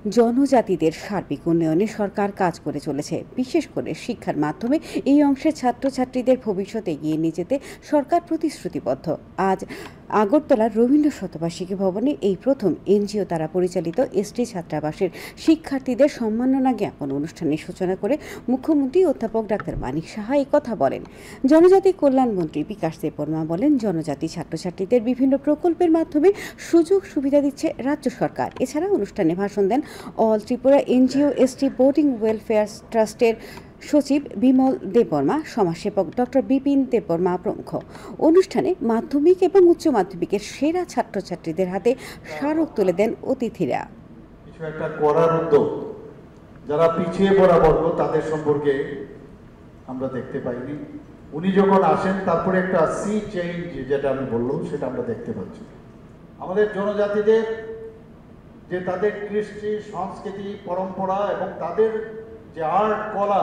জনজাতিদের সার্বিক উন্নয়নে সরকার কাজ করে চলেছে। বিশেষ করে শিক্ষার মাধ্যমে এই অংশের ছাত্রছাত্রীদের ভবিষ্যৎ এগিয়ে নিয়ে যেতে সরকার প্রতিশ্রুতিবদ্ধ। আজ আগরতলার রবীন্দ্র শতবার্ষিকী ভবনে এই প্রথম এনজিও দ্বারা পরিচালিত এসটি ছাত্রাবাসের শিক্ষার্থীদের সম্মাননা জ্ঞাপন অনুষ্ঠানের সূচনা করে মুখ্যমন্ত্রী অধ্যাপক ডাক্তার মানিক সাহা এই কথা বলেন। জনজাতি কল্যাণ মন্ত্রী বিকাশ দেববর্মা বলেন, জনজাতি ছাত্রছাত্রীদের বিভিন্ন প্রকল্পের মাধ্যমে সুযোগ সুবিধা দিচ্ছে রাজ্য সরকার। এছাড়া অনুষ্ঠানে ভাষণ দেন all Tripura NGO ST boarding welfare ট্রাস্টের সচিব বিমল দেববর্মা, সমাজসেবক ডক্টর বিপিন দেববর্মা প্রমুখ। অনুষ্ঠানে মাধ্যমিক এবং উচ্চ মাধ্যমিকের সেরা ছাত্রছাত্রীদের হাতে স্মারক তুলে দেন অতিথিরা। কিছু একটা করার উদ্যোগ যারা পিছিয়ে পড়া বর্গ তাদের সম্পর্কে আমরা দেখতে পাইনি। উনি যখন আসেন তারপরে একটা সি চেঞ্জ যেটা আমি বললাম সেটা আমরা দেখতে পাচ্ছি। আমাদের জনজাতিদের যে তাদের কৃষ্টি সংস্কৃতি পরম্পরা এবং তাদের যে আর্ট কলা,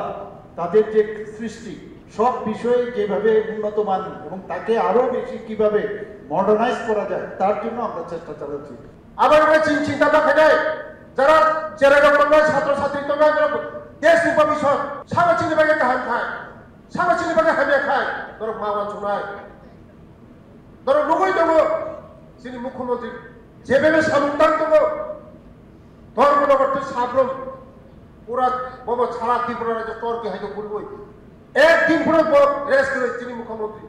তাদের যে সৃষ্টি, সব বিষয়ে যেভাবে উন্নত মান এবং তাকে আরো বেশি কিভাবে মডার্নাইজ করা যায় তার জন্য আমরা চেষ্টা চালাচ্ছি। আবার চিন্তা থাকে যারা ছাত্রছাত্রী তোমরা দেশ উপবিষদ সামচিনি বাগে কাহান খায়, সামচিনি বাগে হামিয়া খায়, ধরো মাওয়া চুনায় ধরো নগৈ দङ যিনি মুখ্যমন্ত্রী যেভাবে সামুদ্রান দङ ধর্মনগর সাবরম পুরা বাবা সারা ত্রিপুরা রাজ্য তর্কে হয়তো বলবই একদিন পুরো রেস্ট করে যিনি মুখ্যমন্ত্রী